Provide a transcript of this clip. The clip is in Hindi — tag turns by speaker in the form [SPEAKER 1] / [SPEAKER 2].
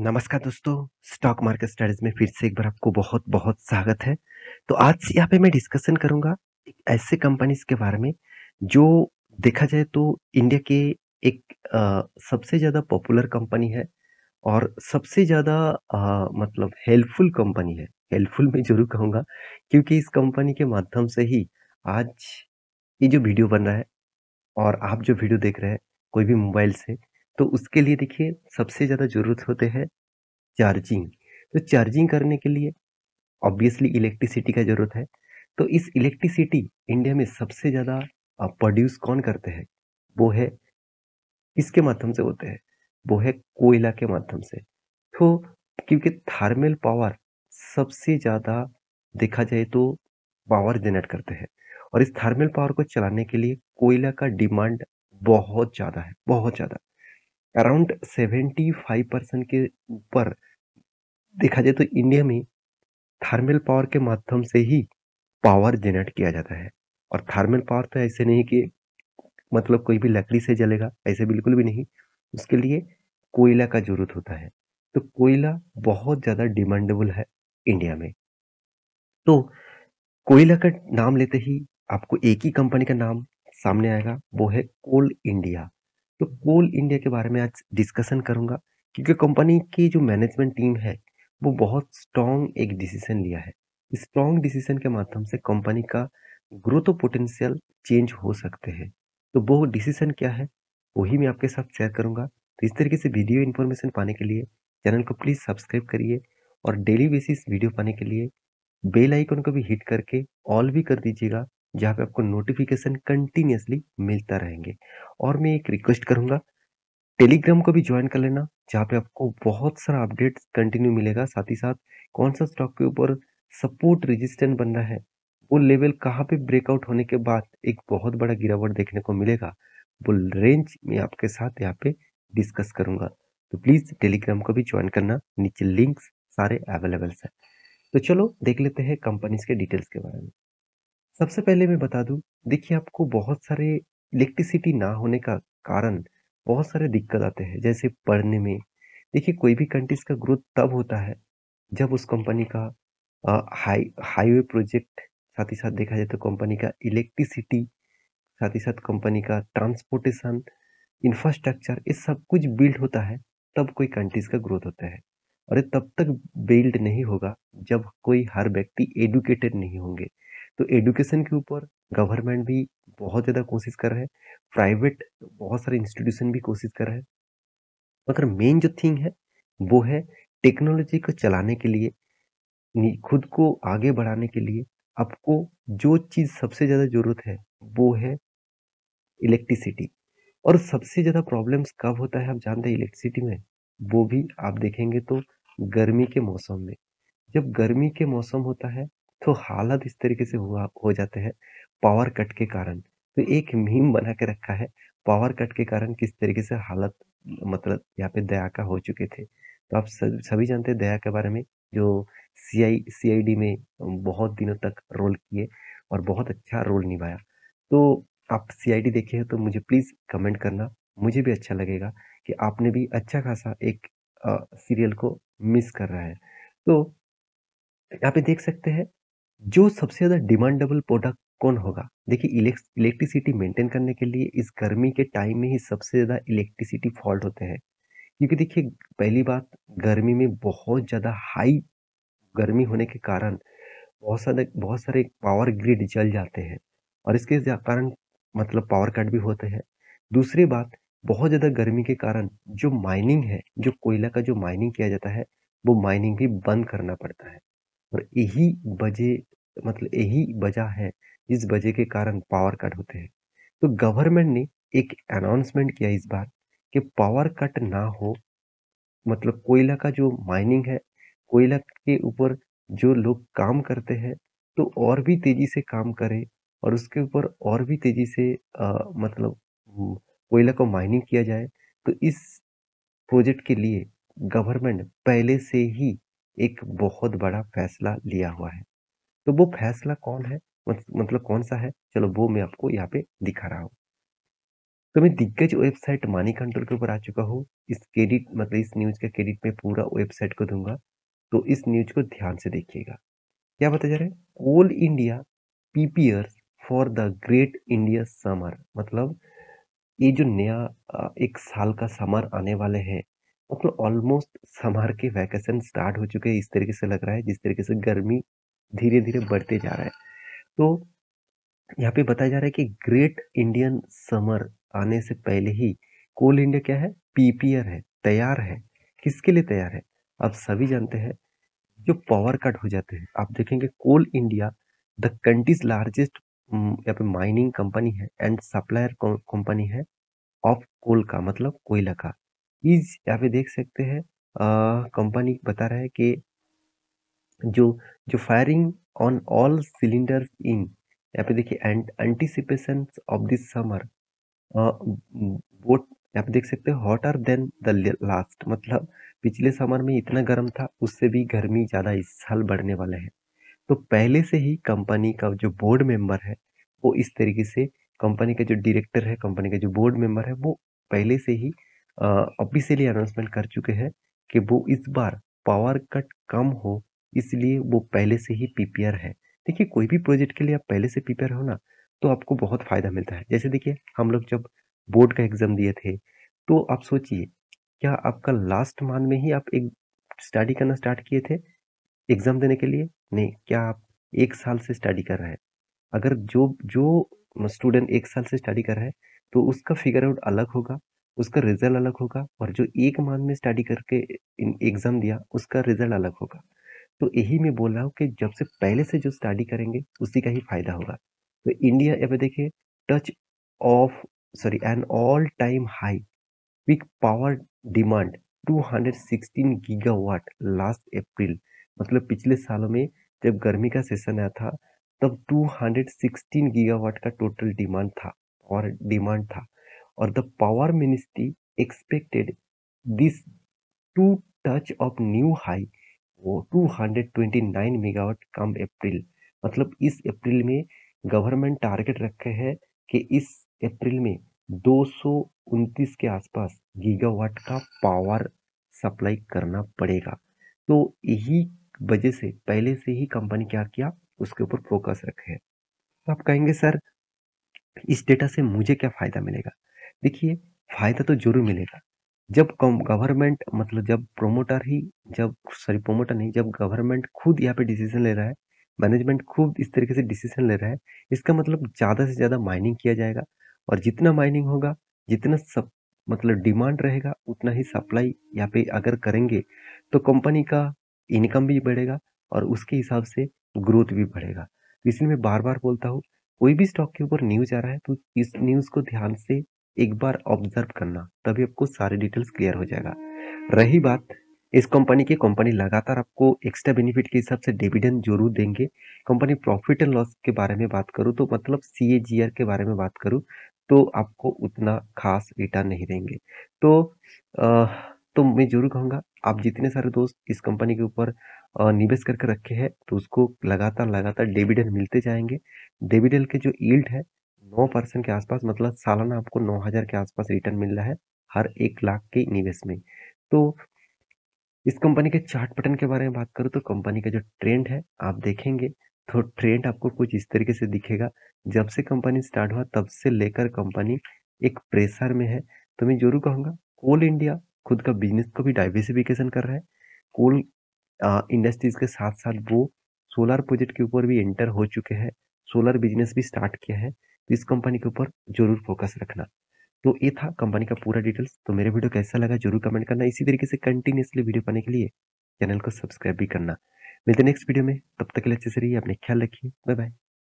[SPEAKER 1] नमस्कार दोस्तों, स्टॉक मार्केट स्टडीज में फिर से एक बार आपको बहुत-बहुत स्वागत है। तो आज यहाँ पे मैं डिस्कशन करूँगा एक ऐसे कंपनीज़ के बारे में जो देखा जाए तो इंडिया के एक सबसे ज़्यादा पॉपुलर कंपनी है और सबसे ज़्यादा मतलब हेल्पफुल कंपनी है। हेल्पफुल मैं ज़रूर कहूँगा क्योंकि इस कंपनी के माध्यम से ही आज ये जो वीडियो बन रहा है और आप जो वीडियो देख रहे हैं कोई भी मोबाइल से, तो उसके लिए देखिए सबसे ज़्यादा ज़रूरत होते हैं चार्जिंग। तो चार्जिंग करने के लिए ऑब्वियसली इलेक्ट्रिसिटी का ज़रूरत है। तो इस इलेक्ट्रिसिटी इंडिया में सबसे ज़्यादा प्रोड्यूस कौन करते हैं? वो है किसके माध्यम से होते हैं? वो है कोयला के माध्यम से। तो क्योंकि थर्मल पावर सबसे ज़्यादा देखा जाए तो पावर जनरेट करते हैं और इस थर्मल पावर को चलाने के लिए कोयला का डिमांड बहुत ज़्यादा है, बहुत ज़्यादा। अराउंड 75% के ऊपर देखा जाए तो इंडिया में थर्मल पावर के माध्यम से ही पावर जनरेट किया जाता है और थर्मल पावर तो ऐसे नहीं कि मतलब कोई भी लकड़ी से जलेगा, ऐसे बिल्कुल भी नहीं। उसके लिए कोयला का ज़रूरत होता है। तो कोयला बहुत ज़्यादा डिमांडेबल है इंडिया में। तो कोयला का नाम लेते ही आपको एक ही कंपनी का नाम सामने आएगा, वो है कोल इंडिया। तो कोल इंडिया के बारे में आज डिस्कशन करूँगा क्योंकि कंपनी की जो मैनेजमेंट टीम है, वो बहुत स्ट्रॉन्ग एक डिसीज़न लिया है। स्ट्रॉन्ग डिसीज़न के माध्यम से कंपनी का ग्रोथ पोटेंशियल चेंज हो सकते हैं। तो वो डिसीज़न क्या है, वही मैं आपके साथ शेयर करूँगा। तो इस तरीके से वीडियो इन्फॉर्मेशन पाने के लिए चैनल को प्लीज़ सब्सक्राइब करिए और डेली बेसिस वीडियो पाने के लिए बेल आइकन को भी हिट करके ऑल भी कर दीजिएगा, जहाँ पे आपको नोटिफिकेशन कंटिन्यूअसली मिलता रहेंगे। और मैं एक रिक्वेस्ट करूँगा, टेलीग्राम को भी ज्वाइन कर लेना, जहाँ पे आपको बहुत सारा अपडेट्स कंटिन्यू मिलेगा। साथ ही साथ कौन-सा स्टॉक के ऊपर सपोर्ट रेजिस्टेंस बन रहा है, वो लेवल कहाँ पे ब्रेकआउट होने के बाद एक बहुत बड़ा गिरावट देखने को मिलेगा, वो रेंज मैं आपके साथ यहाँ पे डिस्कस करूँगा। तो प्लीज़ टेलीग्राम को भी ज्वाइन करना, नीचे लिंक्स सारे अवेलेबल्स हैं। तो चलो देख लेते हैं कंपनीज़ के डिटेल्स के बारे में। सबसे पहले मैं बता दूँ, देखिए आपको बहुत सारे इलेक्ट्रिसिटी ना होने का कारण बहुत सारे दिक्कत आते हैं, जैसे पढ़ने में। देखिए कोई भी कंट्रीज़ का ग्रोथ तब होता है, जब उस कंपनी का हाईवे प्रोजेक्ट, साथ ही साथ देखा जाए तो कंपनी का इलेक्ट्रिसिटी, साथ ही साथ कंपनी का ट्रांसपोर्टेशन, इंफ्रास्ट्रक्चर ये सब कुछ बिल्ड होता है, तब कोई कंट्रीज़ का ग्रोथ होता है। और ये तब तक बिल्ड नहीं होगा, जब कोई हर व्यक्ति एजुकेटेड नहीं होंगे। तो एजुकेशन के ऊपर गवर्नमेंट भी बहुत ज़्यादा कोशिश कर रहे हैं, प्राइवेट बहुत सारे इंस्टीट्यूशन भी कोशिश कर रहे हैं। मगर मेन जो थिंग है, वो है टेक्नोलॉजी को चलाने के लिए, खुद को आगे बढ़ाने के लिए आपको जो चीज़ सबसे ज़्यादा ज़रूरत है, वो है इलेक्ट्रिसिटी। और सबसे ज़्यादा प्रॉब्लम्स कब होता है आप जानते हैं इलेक्ट्रिसिटी में? वो भी आप देखेंगे तो गर्मी के मौसम में। जब गर्मी के मौसम होता है, तो हालात इस तरीके से हुआ हो जाते हैं पावर कट के कारण। तो एक मीम बना के रखा है, पावर कट के कारण किस तरीके से हालत मतलब यहाँ पे दया का हो चुके थे। तो आप सभी जानते हैं दया के बारे में, जो सीआईडी में बहुत दिनों तक रोल किए और बहुत अच्छा रोल निभाया। तो आप सीआईडी देखे हैं तो मुझे प्लीज़ कमेंट करना, मुझे भी अच्छा लगेगा कि आपने भी अच्छा खासा एक सीरियल को मिस कर रहा है। तो यहाँ पे देख सकते हैं, जो सबसे ज़्यादा डिमांडेबल प्रोडक्ट कौन होगा? देखिए इलेक्ट्रिसिटी मेंटेन करने के लिए इस गर्मी के टाइम में ही सबसे ज़्यादा इलेक्ट्रिसिटी फॉल्ट होते हैं। क्योंकि देखिए पहली बात, गर्मी में बहुत ज़्यादा हाई गर्मी होने के कारण बहुत सारे पावर ग्रिड जल जाते हैं और इसके कारण मतलब पावर कट भी होते हैं। दूसरी बात, बहुत ज़्यादा गर्मी के कारण जो माइनिंग है, जो कोयला का जो माइनिंग किया जाता है, वो माइनिंग भी बंद करना पड़ता है। और यही वजह है जिस वजह के कारण पावर कट होते हैं। तो गवर्नमेंट ने एक अनाउंसमेंट किया इस बार कि पावर कट ना हो, मतलब कोयला का जो माइनिंग है, कोयला के ऊपर जो लोग काम करते हैं, तो और भी तेज़ी से काम करें और उसके ऊपर और भी तेज़ी से मतलब कोयला को माइनिंग किया जाए। तो इस प्रोजेक्ट के लिए गवर्नमेंट पहले से ही एक बहुत बड़ा फैसला लिया हुआ है। तो वो फैसला कौन है? मतलब कौन-सा है? चलो वो मैं आपको यहाँ पे दिखा रहा हूँ। तो मैं दिग्गज वेबसाइट मनी कंट्रोल के ऊपर आ चुका हूँ। इस क्रेडिट मतलब इस न्यूज़ का क्रेडिट मैं पूरा वेबसाइट को दूँगा, तो इस न्यूज़ को ध्यान से देखिएगा। क्या बताया जा रहा है? Coal India prepares for the great India summer, मतलब ये जो नया 1 साल का समर आने वाले हैं, मतलब ऑलमोस्ट समर के वैकेशन स्टार्ट हो चुके हैं, इस तरीके से लग रहा है, जिस तरीके से गर्मी धीरे-धीरे बढ़ते जा रहा है। तो यहाँ पे बताया जा रहा है कि ग्रेट इंडियन समर आने से पहले ही कोल इंडिया क्या है? प्रिपेयर है, तैयार है। किसके लिए तैयार है? आप सभी जानते हैं, जो पावर कट हो जाते हैं, आप देखेंगे कोल इंडिया द कंट्रीज लार्जेस्ट यहाँ पे माइनिंग कंपनी है एंड सप्लायर कंपनी है ऑफ कोल का, मतलब कोयला का। इस यहाँ पे देख सकते हैं कंपनी बता रहा है कि जो जो फायरिंग ऑन ऑल सिलेंडर्स इन, यहाँ पे देखिए एंटिसिपेशन ऑफ दिस समर, वो यहाँ पे देख सकते हो हॉटर देन द लास्ट, मतलब पिछले समर में इतना गर्म था, उससे भी गर्मी ज्यादा इस साल बढ़ने वाले हैं। तो पहले से ही कंपनी का जो बोर्ड मेंबर है, वो इस तरीके से कंपनी का जो डायरेक्टर है, कंपनी का जो बोर्ड मेंबर है, वो पहले से ही ऑफिशियली अनाउंसमेंट कर चुके हैं कि वो इस बार पावर कट कम हो, इसलिए वो पहले से ही प्रिपेयर है। देखिए कोई भी प्रोजेक्ट के लिए आप पहले से प्रिपेयर हो ना, तो आपको बहुत फायदा मिलता है। जैसे देखिए हम लोग जब बोर्ड का एग्जाम दिए थे, तो आप सोचिए, क्या आपका लास्ट मंथ में ही आप एक स्टडी करना स्टार्ट किए थे एग्जाम देने के लिए? नहीं, क्या आप 1 साल से स्टडी कर रहे हैं? अगर जो जो स्टूडेंट 1 साल से स्टडी कर रहा है, तो उसका फिगर आउट अलग होगा, उसका रिजल्ट अलग होगा, और जो 1 मंथ में स्टडी करके एग्जाम दिया, उसका रिजल्ट अलग होगा। तो यही मैं बोल रहा हूँ कि जब से पहले से जो स्टडी करेंगे, उसी का ही फायदा होगा। तो इंडिया यहाँ पे देखिए, touch of sorry an all time high peak power demand 216 gigawatt last April, मतलब पिछले सालों में जब गर्मी का सेशन आया था, तब 216 गीगावाट का टोटल डिमांड था और डिमांड था। और the power ministry expected this to touch of new high, वो 229 मेगावाट कम अप्रैल, मतलब इस अप्रैल में गवर्नमेंट टारगेट रखे हैं कि इस अप्रैल में 229 के आसपास गीगावाट का पावर सप्लाई करना पड़ेगा। तो यही वजह से पहले से ही कंपनी क्या किया, उसके ऊपर फोकस रखे है। तो आप कहेंगे सर, इस डेटा से मुझे क्या फायदा मिलेगा? देखिए, फायदा तो जरूर मिलेगा। जब गवर्नमेंट मतलब जब प्रोमोटर ही जब सॉरी प्रोमोटर नहीं, जब गवर्नमेंट खुद यहाँ पे डिसीजन ले रहा है, मैनेजमेंट खुद इस तरीके से डिसीजन ले रहा है, इसका मतलब ज्यादा से ज्यादा माइनिंग किया जाएगा। और जितना माइनिंग होगा, जितना सब मतलब डिमांड रहेगा, उतना ही सप्लाई यहाँ पे अगर करेंगे, तो कंपनी का इनकम भी बढ़ेगा और उसके हिसाब से ग्रोथ भी बढ़ेगा। इसलिए मैं बार बार बोलता हूँ, कोई भी स्टॉक के ऊपर न्यूज आ रहा है, तो इस न्यूज को ध्यान से एक बार ऑब्जर्व करना, तभी आपको सारे डिटेल्स क्लियर हो जाएगा। रही बात इस कंपनी की, कंपनी लगातार आपको एक्स्ट्रा बेनिफिट के हिसाब से डिविडेंड जरूर देंगे। कंपनी प्रॉफिट एंड लॉस के बारे में बात करूँ तो मतलब CAGR के बारे में बात करूँ, तो आपको उतना खास रिटर्न नहीं देंगे। तो अ, तो मैं जरूर कहूँगा, आप जितने सारे दोस्त इस कंपनी के ऊपर निवेश करके रखे हैं, तो उसको लगातार लगातार डिविडेंड मिलते जाएंगे। डिविडेंड के जो यील्ड है 9% के आसपास, मतलब सालाना आपको 9,000 के आसपास रिटर्न मिल रहा है हर 1 लाख के निवेश में। तो इस कंपनी के चार्ट पैटर्न के बारे में बात करूँ, तो कंपनी का जो ट्रेंड है आप देखेंगे, तो ट्रेंड आपको कुछ इस तरीके से दिखेगा। जब से कंपनी स्टार्ट हुआ, तब से लेकर कंपनी एक प्रेशर में है। तो मैं जरूर कहूँगा, कोल इंडिया खुद का बिजनेस को भी डाइवर्सिफिकेशन कर रहा है। कोल इंडस्ट्रीज के साथ साथ वो सोलर प्रोजेक्ट के ऊपर भी एंटर हो चुके हैं, सोलर बिजनेस भी स्टार्ट किया है। तो इस कंपनी के ऊपर जरूर फोकस रखना। तो ये था कंपनी का पूरा डिटेल्स। तो मेरे वीडियो कैसा लगा जरूर कमेंट करना। इसी तरीके से कंटिन्यूसली वीडियो पाने के लिए चैनल को सब्सक्राइब भी करना। मिलते नेक्स्ट वीडियो में, तब तक के लिए अच्छे से रहिए, अपने ख्याल रखिए, बाय बाय।